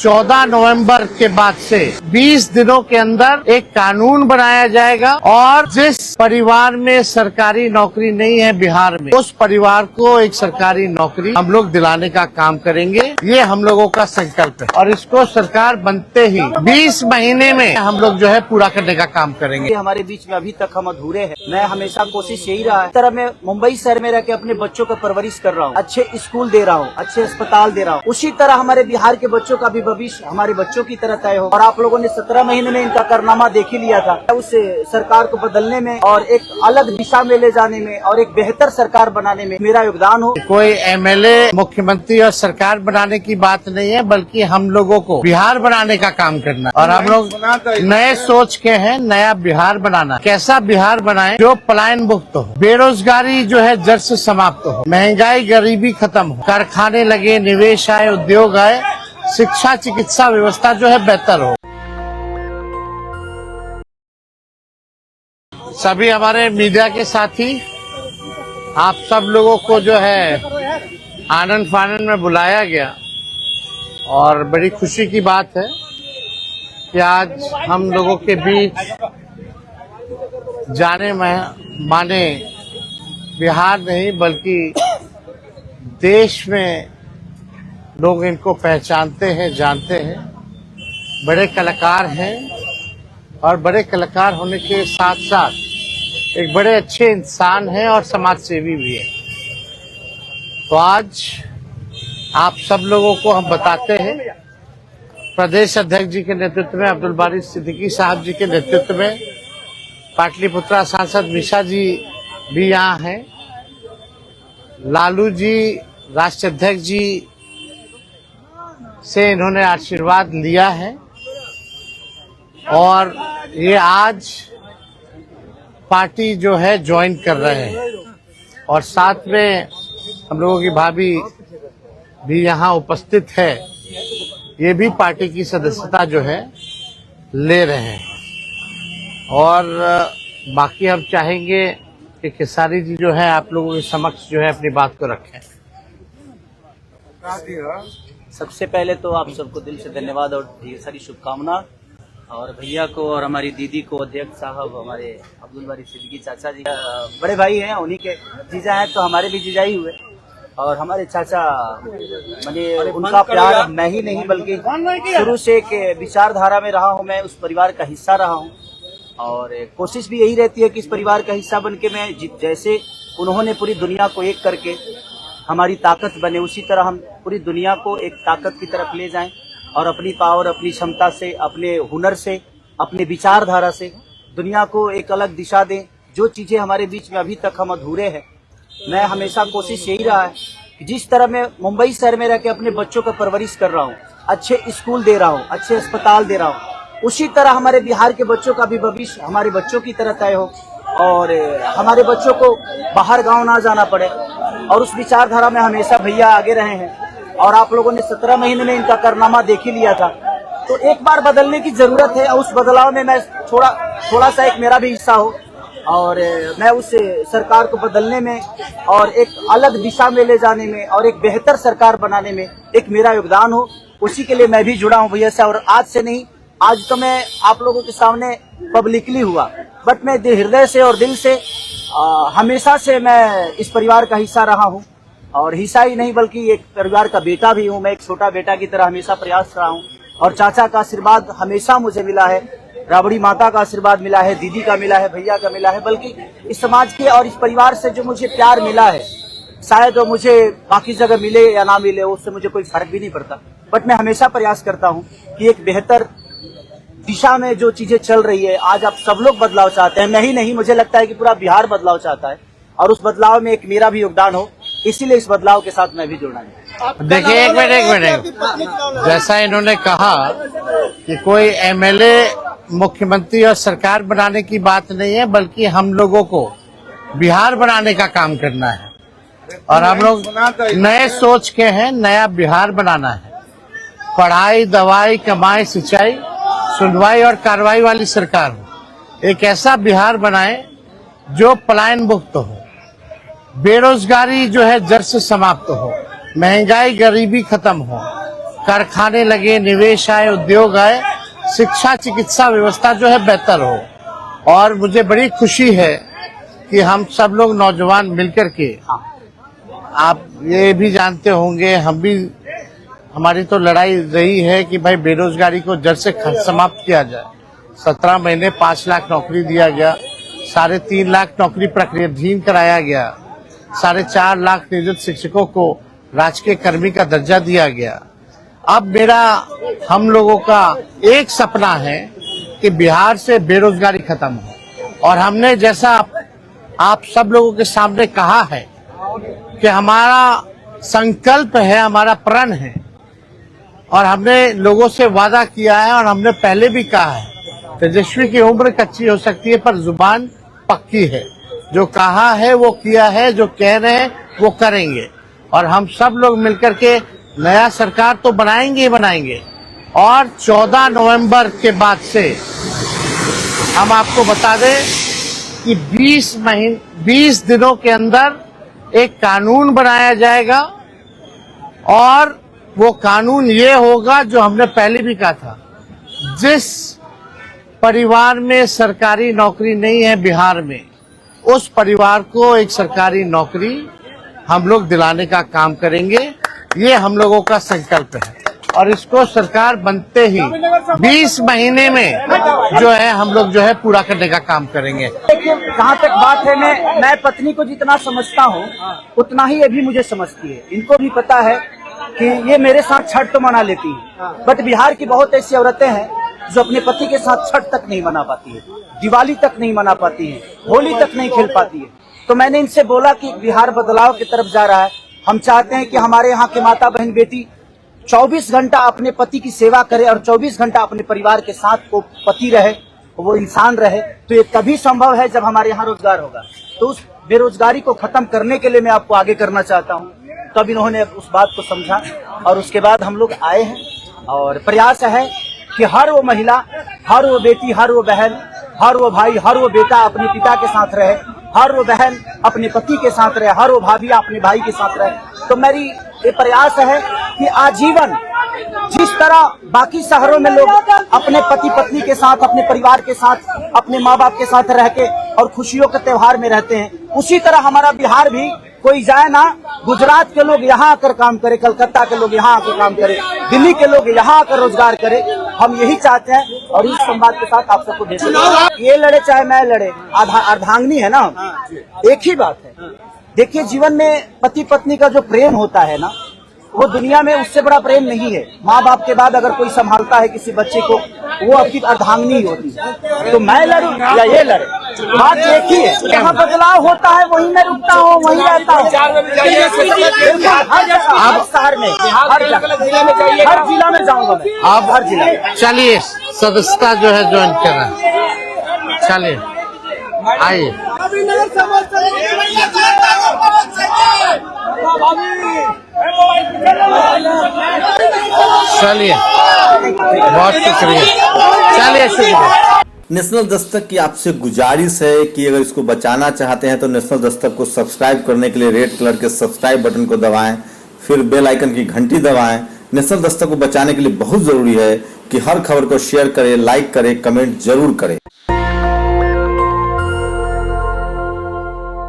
14 नवंबर के बाद से 20 दिनों के अंदर एक कानून बनाया जाएगा और जिस परिवार में सरकारी नौकरी नहीं है बिहार में, उस परिवार को एक सरकारी नौकरी हम लोग दिलाने का काम करेंगे। ये हम लोगों का संकल्प है और इसको सरकार बनते ही 20 महीने में हम लोग जो है पूरा करने का काम करेंगे। हमारे बीच में अभी तक हम अधूरे हैं। मैं हमेशा कोशिश यही रहा है, इस तरह मैं मुंबई शहर में रह के अपने बच्चों का परवरिश कर रहा हूँ, अच्छे स्कूल दे रहा हूँ, अच्छे अस्पताल दे रहा हूँ। उसी तरह हमारे बिहार के बच्चों का भी भविष्य हमारे बच्चों की तरह तय हो। और आप लोगों ने 17 महीने में इनका कारनामा देख ही लिया था। उस सरकार को बदलने में और एक अलग दिशा में ले जाने में और एक बेहतर सरकार बनाने में मेरा योगदान हो। कोई एमएलए, मुख्यमंत्री और सरकार बनाने की बात नहीं है, बल्कि हम लोगों को बिहार बनाने का काम करना है। और हम लोग नए सोच के हैं, नया बिहार बनाना। कैसा बिहार बनाए जो पलायन मुक्त हो, बेरोजगारी जो है जड़ से समाप्त हो, महंगाई गरीबी खत्म हो, कारखाने लगे, निवेश आए, उद्योग आए, शिक्षा चिकित्सा व्यवस्था जो है बेहतर हो। सभी हमारे मीडिया के साथी, आप सब लोगों को जो है आनंद फानंद में बुलाया गया और बड़ी खुशी की बात है कि आज हम लोगों के बीच जाने माने बिहार नहीं बल्कि देश में लोग इनको पहचानते हैं, जानते हैं। बड़े कलाकार हैं और बड़े कलाकार होने के साथ साथ एक बड़े अच्छे इंसान हैं और समाज सेवी भी हैं। तो आज आप सब लोगों को हम बताते हैं, प्रदेश अध्यक्ष जी के नेतृत्व में, अब्दुल बारी सिद्दीकी साहब जी के नेतृत्व में, पाटलिपुत्रा सांसद मिशा जी भी यहाँ हैं, लालू जी राष्ट्रीय अध्यक्ष जी से इन्होंने आशीर्वाद लिया है और ये आज पार्टी जो है ज्वाइन कर रहे हैं और साथ में हम लोगों की भाभी भी यहाँ उपस्थित है, ये भी पार्टी की सदस्यता जो है ले रहे हैं। और बाकी हम चाहेंगे कि खेसारी जी जो है आप लोगों के समक्ष जो है अपनी बात को रखें। सबसे पहले तो आप सबको दिल से धन्यवाद और ढेर सारी शुभकामना। और भैया को और हमारी दीदी को, अध्यक्ष साहब, हमारे अब्दुल बारी सिद्दीकी चाचा जी बड़े भाई हैं, उन्हीं के जीजा हैं तो हमारे भी जीजा ही हुए। और हमारे चाचा मैंने उनका प्यार मैं ही नहीं बल्कि शुरू से एक विचारधारा में रहा हूँ, मैं उस परिवार का हिस्सा रहा हूँ और कोशिश भी यही रहती है कि इस परिवार का हिस्सा बन के मैं जैसे उन्होंने पूरी दुनिया को एक करके हमारी ताकत बने, उसी तरह हम पूरी दुनिया को एक ताकत की तरफ ले जाएं और अपनी पावर, अपनी क्षमता से, अपने हुनर से, अपने विचारधारा से दुनिया को एक अलग दिशा दें। जो चीजें हमारे बीच में अभी तक हम अधूरे हैं, मैं हमेशा कोशिश यही रहा है कि जिस तरह मैं मुंबई शहर में रह के अपने बच्चों का परवरिश कर रहा हूँ, अच्छे स्कूल दे रहा हूँ, अच्छे अस्पताल दे रहा हूँ, उसी तरह हमारे बिहार के बच्चों का भी भविष्य हमारे बच्चों की तरह तय हो और हमारे बच्चों को बाहर गाँव ना जाना पड़े। और उस विचारधारा में हमेशा भैया आगे रहे हैं और आप लोगों ने 17 महीने में इनका कारनामा देख ही लिया था। तो एक बार बदलने की जरूरत है और उस बदलाव में मैं थोड़ा सा एक मेरा भी हिस्सा हो और मैं उस सरकार को बदलने में और एक अलग दिशा में ले जाने में और एक बेहतर सरकार बनाने में एक मेरा योगदान हो। उसी के लिए मैं भी जुड़ा हूँ भैया से। और आज से नहीं, आज तो मैं आप लोगों के सामने पब्लिकली हुआ, बट मैं हृदय से और दिल से हमेशा से मैं इस परिवार का हिस्सा रहा हूँ और हिस्सा ही नहीं बल्कि एक परिवार का बेटा भी हूँ। मैं एक छोटा बेटा की तरह हमेशा प्रयास रहा हूँ और चाचा का आशीर्वाद हमेशा मुझे मिला है, राबड़ी माता का आशीर्वाद मिला है, दीदी का मिला है, भैया का मिला है, बल्कि इस समाज के और इस परिवार से जो मुझे प्यार मिला है, शायद वो मुझे बाकी जगह मिले या ना मिले उससे मुझे कोई फर्क भी नहीं पड़ता। बट मैं हमेशा प्रयास करता हूँ कि एक बेहतर दिशा में जो चीजें चल रही है, आज आप सब लोग बदलाव चाहते हैं, मैं ही नहीं, मुझे लगता है कि पूरा बिहार बदलाव चाहता है और उस बदलाव में एक मेरा भी योगदान हो, इसीलिए इस बदलाव के साथ मैं भी जुड़ना है। देखिए एक मिनट, जैसा इन्होंने कहा कि कोई एमएलए, मुख्यमंत्री और सरकार बनाने की बात नहीं है, बल्कि हम लोगों को बिहार बनाने का काम करना है और हम लोग नए सोच के हैं, नया बिहार बनाना है। पढ़ाई, दवाई, कमाई, सिंचाई, सुनवाई और कार्रवाई वाली सरकार हो। एक ऐसा बिहार बनाए जो पलायन मुक्त हो, बेरोजगारी जो है जड़ से समाप्त हो, महंगाई गरीबी खत्म हो, कारखाने लगे, निवेश आए, उद्योग आए, शिक्षा चिकित्सा व्यवस्था जो है बेहतर हो। और मुझे बड़ी खुशी है कि हम सब लोग नौजवान मिलकर के, आप ये भी जानते होंगे, हमारी तो लड़ाई रही है कि भाई बेरोजगारी को जड़ से समाप्त किया जाए। 17 महीने 5 लाख नौकरी दिया गया, 3.5 लाख नौकरी प्रक्रियाधीन कराया गया, 4.5 लाख नियोजित शिक्षकों को राजकीय कर्मी का दर्जा दिया गया। अब हम लोगों का एक सपना है कि बिहार से बेरोजगारी खत्म हो। और हमने जैसा आप सब लोगों के सामने कहा है कि हमारा संकल्प है, हमारा प्रण है, और हमने लोगों से वादा किया है और हमने पहले भी कहा है, तेजस्वी की उम्र कच्ची हो सकती है पर जुबान पक्की है। जो कहा है वो किया है, जो कह रहे हैं वो करेंगे। और हम सब लोग मिलकर के नया सरकार तो बनाएंगे ही बनाएंगे। और 14 नवंबर के बाद से हम आपको बता दें कि 20 दिनों के अंदर एक कानून बनाया जाएगा। और वो कानून ये होगा जो हमने पहले भी कहा था, जिस परिवार में सरकारी नौकरी नहीं है बिहार में, उस परिवार को एक सरकारी नौकरी हम लोग दिलाने का काम करेंगे। ये हम लोगों का संकल्प है और इसको सरकार बनते ही 20 महीने में जो है हम लोग जो है पूरा करने का काम करेंगे। देखिए, जहाँ तक बात है, मैं पत्नी को जितना समझता हूँ उतना ही ये भी मुझे समझती है। इनको भी पता है कि ये मेरे साथ छठ तो मना लेती है, बट बिहार की बहुत ऐसी औरतें हैं जो अपने पति के साथ छठ तक नहीं मना पाती है, दिवाली तक नहीं मना पाती है, होली तक नहीं खेल पाती है। तो मैंने इनसे बोला कि बिहार बदलाव की तरफ जा रहा है। हम चाहते हैं कि हमारे यहाँ के माता बहन बेटी 24 घंटा अपने पति की सेवा करे और 24 घंटा अपने परिवार के साथ वो पति रहे, वो इंसान रहे। तो ये तभी संभव है जब हमारे यहाँ रोजगार होगा। तो उस बेरोजगारी को खत्म करने के लिए मैं आपको आगे करना चाहता हूँ। तब इन्होंने उस बात को समझा और उसके बाद हम लोग आए हैं और प्रयास है कि हर वो महिला, हर वो बेटी, हर वो बहन, हर वो भाई, हर वो बेटा अपने पिता के साथ रहे, हर वो बहन अपने पति के साथ रहे, हर वो भाभी अपने भाई के साथ रहे। तो मेरी ये प्रयास है कि आजीवन जिस तरह बाकी शहरों में लोग अपने पति पत्नी के साथ, अपने परिवार के साथ, अपने माँ बाप के साथ रह के और खुशियों के त्योहार में रहते हैं, उसी तरह हमारा बिहार भी कोई जाए ना, गुजरात के लोग यहाँ आकर काम करे, कलकत्ता के लोग यहाँ आकर काम करे, दिल्ली के लोग यहाँ आकर रोजगार करे। हम यही चाहते हैं और इस संवाद के साथ आप सबको भेज दें। ये लड़े चाहे मैं लड़े, अर्धांगिनी है ना, एक ही बात है। देखिए, जीवन में पति पत्नी का जो प्रेम होता है ना, वो दुनिया में उससे बड़ा प्रेम नहीं है। माँ बाप के बाद अगर कोई संभालता है किसी बच्चे को, वो आपकी अर्धांगिनी होती है। तो मैं लड़ूं या ये लड़े, बात एक ही है। जहाँ बदलाव होता है वहीं मैं रुकता हूँ, वहीं रहता हूँ। हर शहर में, हर जिला में जाऊंगा मैं। आप हर जिला में चलिए, सदस्यता जो है ज्वाइन करें। चलिए, आइए। चलिए, बहुत शुक्रिया। चलिए, शुक्रिया। नेशनल दस्तक की आपसे गुजारिश है कि अगर इसको बचाना चाहते हैं तो नेशनल दस्तक को सब्सक्राइब करने के लिए रेड कलर के सब्सक्राइब बटन को दबाएं, फिर बेल आइकन की घंटी दबाएं। नेशनल दस्तक को बचाने के लिए बहुत जरूरी है कि हर खबर को शेयर करें, लाइक करें, कमेंट जरूर करें।